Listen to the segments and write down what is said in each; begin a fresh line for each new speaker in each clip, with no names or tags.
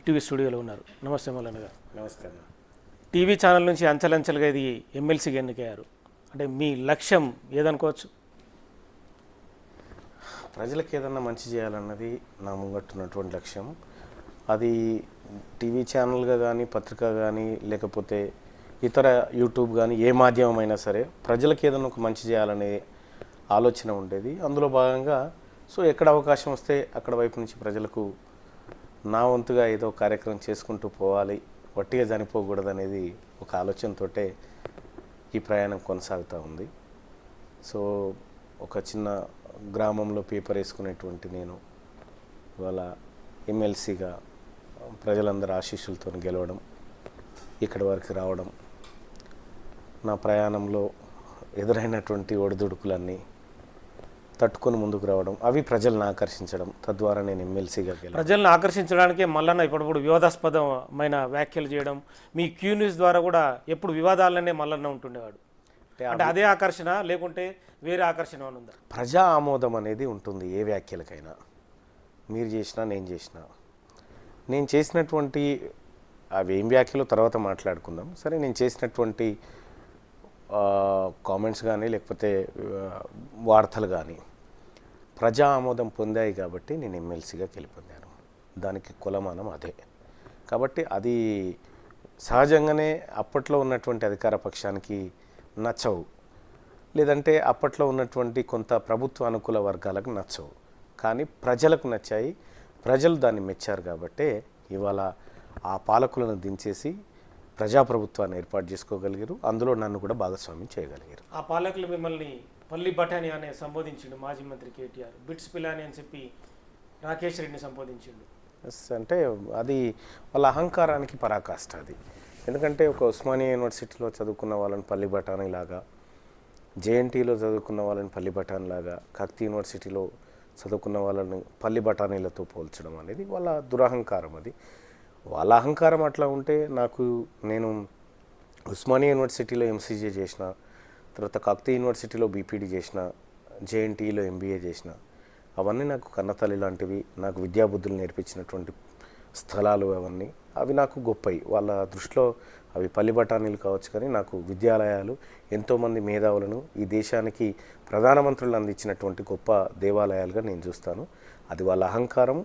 TV స్టూడియోలో ఉన్నారు. నమస్తే మల్లన్న గారు.
నమస్తే అన్న.
టీవీ ఛానల్ నుంచి అంచెలంచెలుగా ఇది ఎమ్మెల్సీగా ఎన్నికయ్యారు. అంటే మీ లక్ష్యం ఏదనుకోవచ్చు?
ప్రజలకు ఏదన్నా మంచి చేయాలన్నది నా ముంగట్టున్నటువంటి లక్ష్యం. అది టీవీ ఛానల్గా కానీ, పత్రిక కానీ, లేకపోతే ఇతర యూట్యూబ్ కానీ, ఏ మాధ్యమం అయినా సరే ప్రజలకు ఏదన్నా ఒక మంచి చేయాలనే ఆలోచన ఉండేది. అందులో భాగంగా ఎక్కడ అవకాశం వస్తే అక్కడ వైపు నుంచి ప్రజలకు నా వంతుగా ఏదో కార్యక్రమం చేసుకుంటూ పోవాలి, వట్టిగా చనిపోకూడదు అనేది ఒక ఆలోచనతోటే ఈ ప్రయాణం కొనసాగుతూ ఉంది. ఒక చిన్న గ్రామంలో పేపర్ వేసుకునేటువంటి నేను ఇవాళ ఎమ్మెల్సీగా ప్రజలందరూ ఆశీస్సులతో గెలవడం, ఇక్కడి వరకు రావడం, నా ప్రయాణంలో ఎదురైనటువంటి ఒడిదుడుకులన్నీ తట్టుకొని ముందుకు రావడం, అవి ప్రజలను ఆకర్షించడం, తద్వారా నేను ఎమ్మెల్సీగా గెలవడం.
ప్రజలను ఆకర్షించడానికే మల్లన్న ఇప్పుడు వివాదాస్పదమైన వ్యాఖ్యలు చేయడం, మీ క్యూ న్యూస్ ద్వారా కూడా ఎప్పుడు వివాదాలనే మల్లన్న ఉంటుండేవాడు. అంటే అదే ఆకర్షణ లేకుంటే వేరే ఆకర్షణ ఉందా?
ప్రజా ఆమోదం అనేది ఉంటుంది ఏ వ్యాఖ్యలకైనా. మీరు చేసినా నేను చేసినటువంటి అవి ఏం వ్యాఖ్యలు తర్వాత మాట్లాడుకుందాం. సరే, నేను చేసినటువంటి కామెంట్స్ కానీ లేకపోతే వార్తలు కానీ ప్రజా ఆమోదం పొందాయి కాబట్టి నేను ఎమ్మెల్సీగా గెలుపొందాను. దానికి కులమానం అదే. కాబట్టి అది సహజంగానే అప్పట్లో ఉన్నటువంటి అధికార పక్షానికి నచ్చవు, లేదంటే అప్పట్లో ఉన్నటువంటి కొంత ప్రభుత్వ అనుకూల వర్గాలకు నచ్చవు. కానీ ప్రజలకు నచ్చాయి, ప్రజలు దాన్ని మెచ్చారు. కాబట్టే ఇవాళ ఆ పాలకులను దించేసి ప్రజాప్రభుత్వాన్ని ఏర్పాటు చేసుకోగలిగారు. అందులో నన్ను కూడా భాగస్వామ్యం చేయగలిగారు.
ఆ పాలకులు మిమ్మల్ని పల్లి బఠానీ అనే సంబోధించిండు మాజీ మంత్రి కేటీఆర్. బిట్స్ పిలాని అని చెప్పి రాకేష్ రెడ్డిని సంబోధించిండు.
అంటే అది వాళ్ళ అహంకారానికి పరాకాష్ట. అది ఎందుకంటే ఒక ఉస్మానియా యూనివర్సిటీలో చదువుకున్న వాళ్ళని పల్లి బఠానీ లాగా, జేఎన్టీలో చదువుకున్న వాళ్ళని పల్లి బఠానీ లాగా, కాకతీయ యూనివర్సిటీలో చదువుకున్న వాళ్ళని పల్లి బఠానీలతో పోల్చడం అనేది వాళ్ళ దురహంకారం. అది వాళ్ళ అహంకారం అట్లా ఉంటే నేను ఉస్మానియా యూనివర్సిటీలో ఎంసీజే చేసిన, తర్వాత కాకతీయ యూనివర్సిటీలో బీపీడీ చేసిన, జేఎన్టీలో ఎంబీఏ చేసిన, అవన్నీ నాకు కన్నతల్లి లాంటివి. నాకు విద్యాబుద్ధులు నేర్పించినటువంటి స్థలాలు అవన్నీ, అవి నాకు గొప్పవి. వాళ్ళ దృష్టిలో అవి పల్లి బఠానీలు కావచ్చు, కానీ నాకు విద్యాలయాలు, ఎంతోమంది మేధావులను ఈ దేశానికి ప్రధానమంత్రులు అందించినటువంటి గొప్ప దేవాలయాలుగా నేను చూస్తాను. అది వాళ్ళ అహంకారం.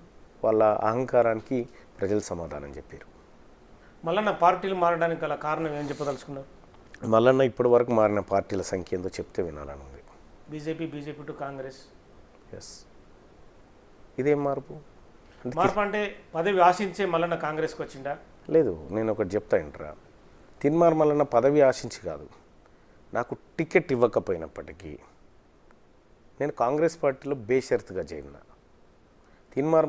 వాళ్ళ అహంకారానికి ప్రజలు సమాధానం చెప్పారు.
మల్లన్న పార్టీలు మారడానికి గల కారణం ఏం చెప్పదలుచుకున్నారు?
మల్లన్న ఇప్పటి వరకు మారిన పార్టీల సంఖ్య ఏందో చెప్తే వినాలని ఉంది.
BJP to Congress.
ఎస్. ఇదేం మార్పు?
అంటే పదవి ఆశించే మల్లన్న కాంగ్రెస్కి వచ్చిందా?
లేదు, నేను ఒకటి చెప్తా ఇంట్రా. తిన్మార్ మల్లన్న పదవి ఆశించి కాదు, నాకు టికెట్ ఇవ్వకపోయినప్పటికీ నేను కాంగ్రెస్ పార్టీలో బేషరతుగా చేరిన. తిన్మార్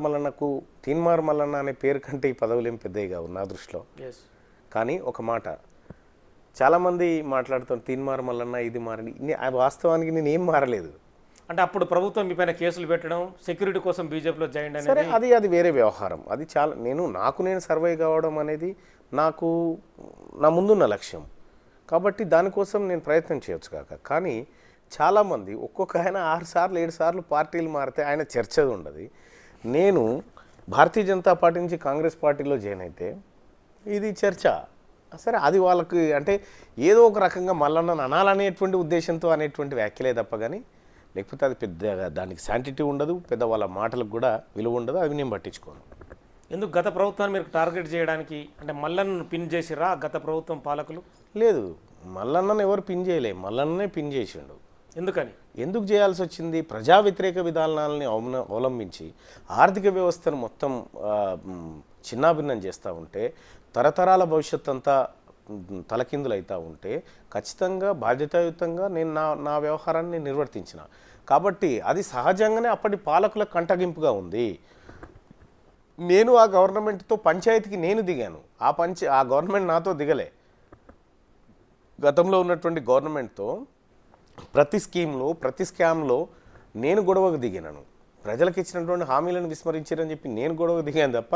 మల్లన్న అనే పేరు కంటే ఈ పదవులు ఏం పెద్దవి కావు నా దృష్టిలో. కానీ ఒక మాట చాలామంది మాట్లాడుతారు, తిన్మార్ మల్లన్న ఇది మారని. వాస్తవానికి నేను ఏం మారలేదు.
అంటే అప్పుడు ప్రభుత్వం మీ పైన కేసులు పెట్టడం, సెక్యూరిటీ కోసం బీజేపీలో జాయిన్
సరే, అది వేరే వ్యవహారం. అది చాలా నేను సర్వే కావడం అనేది నాకు నా ముందున్న లక్ష్యం. కాబట్టి దానికోసం నేను ప్రయత్నం చేయొచ్చు కాక. కానీ చాలామంది ఒక్కొక్క ఆయన 6 సార్లు 7 సార్లు పార్టీలు మారితే ఆయన చర్చ ఉండదు. నేను భారతీయ జనతా పార్టీ నుంచి కాంగ్రెస్ పార్టీలో జాయిన్ అయితే ఇది చర్చ. సరే, అది వాళ్ళకి అంటే ఏదో ఒక రకంగా మల్లన్న అనాలనేటువంటి ఉద్దేశంతో అనేటువంటి వ్యాఖ్యలే తప్ప కానీ, లేకపోతే అది పెద్దగా దానికి శాంటిటీ ఉండదు, పెద్ద వాళ్ళ మాటలకు కూడా విలువ ఉండదు. అవి నేను పట్టించుకోను.
ఎందుకు గత ప్రభుత్వాన్ని మీరు టార్గెట్ చేయడానికి, అంటే మల్లన్నను పిన్ చేసిరా గత ప్రభుత్వం పాలకులు?
లేదు, మల్లన్నను ఎవరు పిన్ చేయలే, మల్లన్ననే పిన్ చేసిండు. ఎందుకు చేయాల్సి వచ్చింది? ప్రజా వ్యతిరేక విధానాలని అవలంబించి ఆర్థిక వ్యవస్థను మొత్తం చిన్నాభిన్నం చేస్తూ ఉంటే, తరతరాల భవిష్యత్ అంతా తలకిందులు అవుతూ ఉంటే ఖచ్చితంగా బాధ్యతాయుతంగా నేను నా వ్యవహారాన్ని నిర్వర్తించిన. కాబట్టి అది సహజంగానే అప్పటి పాలకుల కంటగింపుగా ఉంది. నేను ఆ గవర్నమెంట్తో పంచాయతీకి నేను దిగాను. ఆ గవర్నమెంట్ నాతో దిగలే. గతంలో ఉన్నటువంటి గవర్నమెంట్తో ప్రతి స్కీమ్లో, ప్రతి స్కామ్లో నేను గొడవకు దిగాను. ప్రజలకు ఇచ్చినటువంటి హామీలను విస్మరించారని చెప్పి నేను గొడవకు దిగాను తప్ప,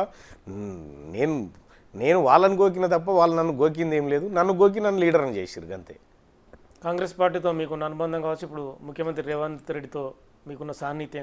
నేను వాళ్ళని గోకిన తప్ప వాళ్ళు నన్ను గోకింది ఏం లేదు. నన్ను గోకి నన్ను లీడర్ని చేసిరు అంతే.
కాంగ్రెస్ పార్టీతో మీకున్న అనుబంధం కావచ్చు, ఇప్పుడు ముఖ్యమంత్రి రేవంత్ రెడ్డితో మీకున్న సాన్నిధ్యం